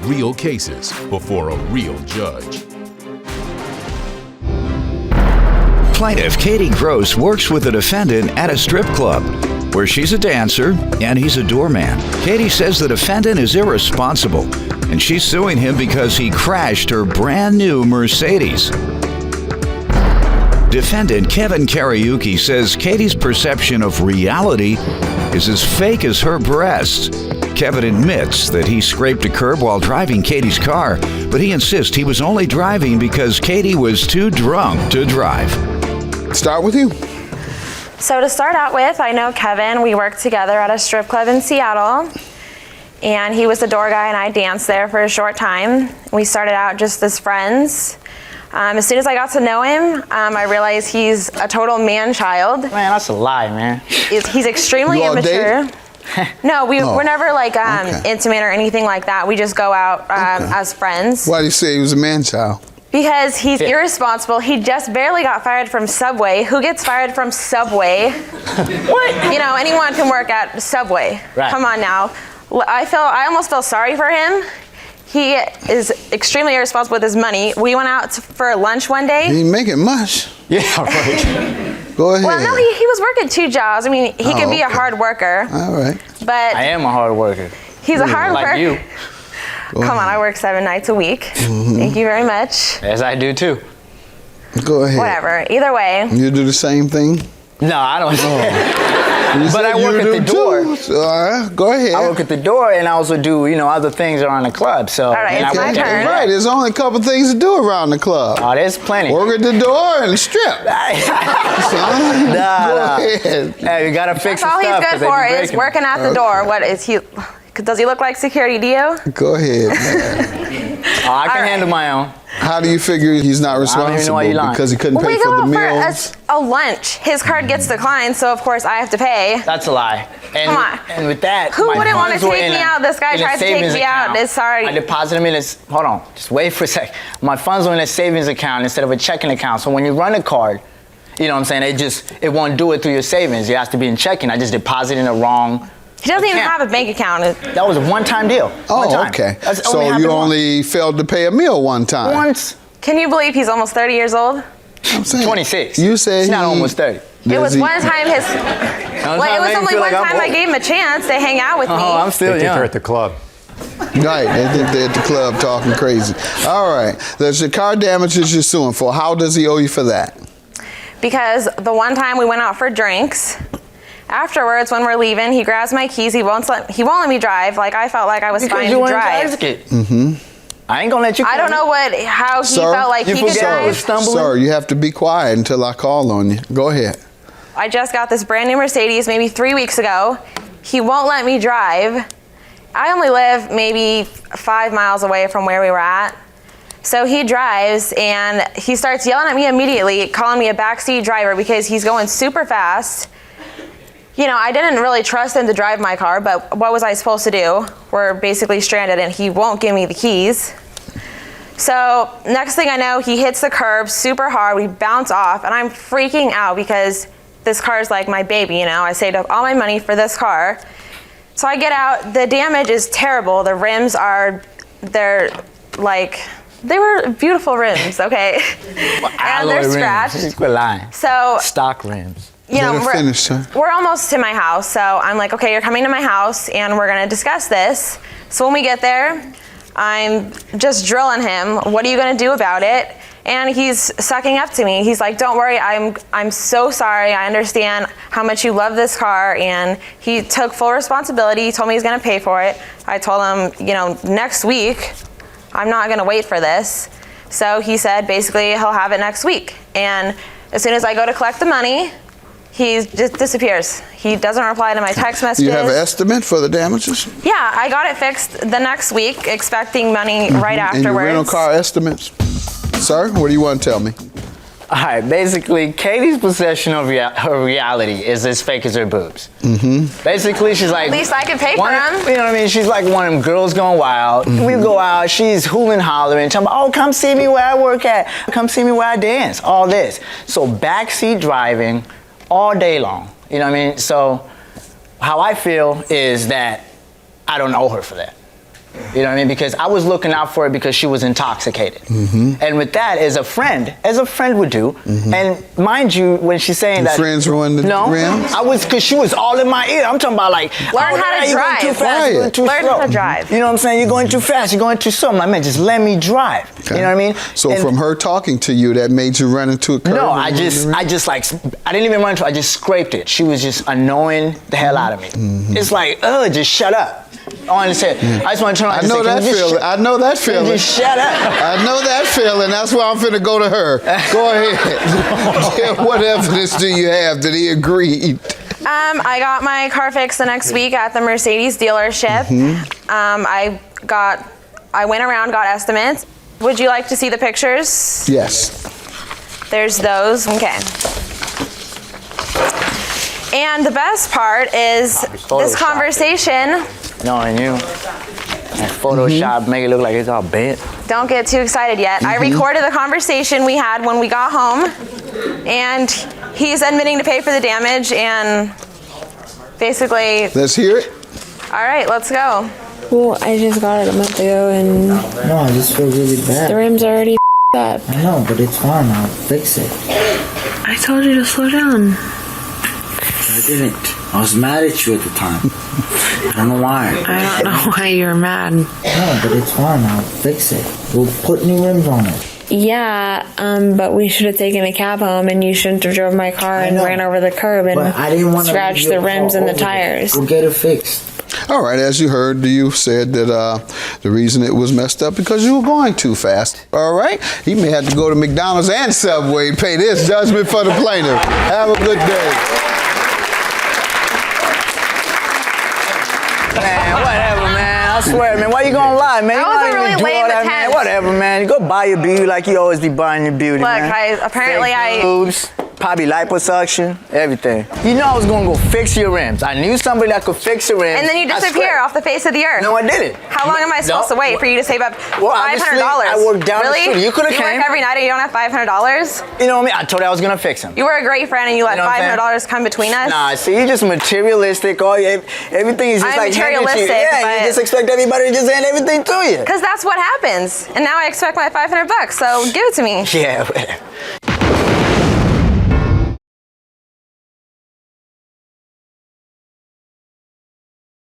real cases before a real judge. Plaintiff Katie Gross works with a defendant at a strip club where she's a dancer and he's a doorman. Katie says the defendant is irresponsible and she's suing him because he crashed her brand new Mercedes. Defendant Kevin Kariuki says Katie's perception of reality is as fake as her breasts. Kevin admits that he scraped a curb while driving Katie's car, but he insists he was only driving because Katie was too drunk to drive. Start with you. So to start out with, I know Kevin. We worked together at a strip club in Seattle, and he was the door guy and I danced there for a short time. We started out just as friends. As soon as I got to know him, I realized he's a total man-child. Man, that's a lie, man. He's extremely immature. No, we're never like intimate or anything like that. We just go out as friends. Why do you say he was a man-child? Because he's irresponsible. He just barely got fired from Subway. Who gets fired from Subway? What? You know, anyone can work at Subway. Right. Come on now. I almost feel sorry for him. He is extremely irresponsible with his money. We went out for lunch one day. He ain't making much. Yeah, right. Go ahead. Well, no, he was working 2 jobs. I mean, he could be a hard worker. All right. But I am a hard worker. He's a hard worker. Like you. Come on, I work 7 nights a week. Thank you very much. As I do too. Go ahead. Whatever. Either way. You do the same thing? No, I don't. But I work at the door. Go ahead. I work at the door and I also do, other things around the club. So, all right, it's my turn. Right, there's only a couple things to do around the club. Oh, there's plenty. Work at the door and strip. Go ahead. Hey, you gotta fix That's all he's good for is working at the door. What is he? Does he look like security to you? Go ahead, man. I can handle my own. How do you figure he's not responsible? Because he couldn't pay for the meals? For a lunch. His card gets declined, so of course I have to pay. That's a lie. And, Come on. And with that, who wouldn't want to funds were take in me out? This guy in a tried to take savings me account. out. It's sorry. I deposited him in his, hold on, just wait for a sec. My funds were in a savings account instead of a checking account. So when you run a card, you know what I'm saying, it won't do it through your savings. It has to be in checking. I just deposited in the wrong He doesn't even have a bank account. That was a one-time deal. Okay. So you only failed to pay a meal one time? Once. Can you believe he's almost 30 years old? I'm saying 26. You said he's not almost 30. It was one time it was only one time I gave him a chance to hang out with me. Oh, I'm still young. They think they're at the club. Right, they think they're at the club talking crazy. All right, there's the car damages you're suing for. How does he owe you for that? Because the one time we went out for drinks, afterwards when we're leaving, he grabs my keys. He won't let me drive. Like I felt like I was fine to drive. I ain't gonna let you. I don't know how he felt like he could drive. Sir, you have to be quiet until I call on you. Go ahead. I just got this brand new Mercedes maybe 3 weeks ago. He won't let me drive. I only live maybe 5 miles away from where we were at. So he drives and he starts yelling at me immediately, calling me a backseat driver because he's going super fast. You know, I didn't really trust him to drive my car, but what was I supposed to do? We're basically stranded and he won't give me the keys. So next thing I know, he hits the curb super hard. We bounce off and I'm freaking out because this car is like my baby, you know. I saved up all my money for this car. So I get out, the damage is terrible. The rims they were beautiful rims, okay? And they're scratched. Quit lying. So stock rims. You know, we're almost to my house, so I'm like, okay, you're coming to my house and we're gonna discuss this. So when we get there, I'm just drilling him. What are you gonna do about it? And he's sucking up to me. He's like, don't worry, I'm so sorry. I understand how much you love this car. And he took full responsibility. He told me he's gonna pay for it. I told him, you know, next week, I'm not gonna wait for this. So he said, basically, he'll have it next week. And as soon as I go to collect the money, he just disappears. He doesn't reply to my text messages. You have an estimate for the damages? Yeah, I got it fixed the next week, expecting money right afterwards. And your rental car estimates? Sir, what do you want to tell me? All right, basically, Katie's possession of her reality is as fake as her boobs. Basically, she's like... At least I can pay for them. You know what I mean? She's like one of them girls going wild. We go out, she's hooling, hollering, talking about, oh, come see me where I work at. Come see me where I dance. All this. So backseat driving all day long. You know what I mean? So how I feel is that I don't owe her for that. You know what I mean? Because I was looking out for her because she was intoxicated. And with that, as a friend would do. And mind you, when she's saying that, friends ruined the rims? I was, because she was all in my ear. I'm talking about like, Learn how to drive. You're going too fast, you're going too Learn slow. how to drive. You know what I'm saying? You're going too fast, you're going too slow. I'm like, man, just let me drive. Okay. You know what I mean? So And from her talking to you, that made you run into a curb? no, I just like, I didn't even run into it. I just scraped it. She was just annoying the hell out of me. It's like, just shut up. All I said, I just want to turn around I know that feeling. I know that feeling. Just shut up. I know that feeling. That's why I'm finna go to her. Go ahead. What evidence do you have that he agreed? I got my car fixed the next week at the Mercedes dealership. I went around, got estimates. Would you like to see the pictures? Yes. There's those. Okay. And the best part is this conversation. Knowing you. And Photoshop make it look like it's all bent. Don't get too excited yet. I recorded the conversation we had when we got home, and he's admitting to pay for the damage, and basically. Let's hear it. All right, let's go. Well, I just got it a month ago, and No, I just feel really bad. the rims are already up. I know, but it's fine. I'll fix it. I told you to slow down. I didn't. I was mad at you at the time. I don't know why. I don't know why you're mad. No, but it's fine. I'll fix it. We'll put new rims on it. Yeah, but we should have taken a cab home, and you shouldn't have drove my car and know. ran over the curb and But I didn't want to scratched the rims and the tires. We'll get it fixed. All right, as you heard, you said that the reason it was messed up because you were going too fast. All right? He may have to go to McDonald's and Subway and pay this judgment for the plaintiff. Have a good day. Man, whatever, man. I swear, man. Why you gonna lie, man? You That was don't a really even do lame all that, man. attempt. Whatever, man. Go buy your beauty like you always be buying your beauty, Look, man. apparently Fake boobs, probably liposuction, everything. You know I was gonna go fix your rims. I knew somebody that could fix your rims. And then you I disappear swear. off the face of the earth. No, I didn't. How long am I supposed to wait for you to save up Well, $500? obviously, I work down the really? street. You could've You came. work every night and you don't have $500? You know what I mean? I told you I was gonna fix them. You were a great friend and you let You know what I'm $500 come between us? Nah, see, you're just materialistic. Everything is just I'm like handed to you. materialistic, Yeah, but- you just expect everybody to just hand everything to you. Because that's what happens. And now I expect my $500, so give it to me. Yeah,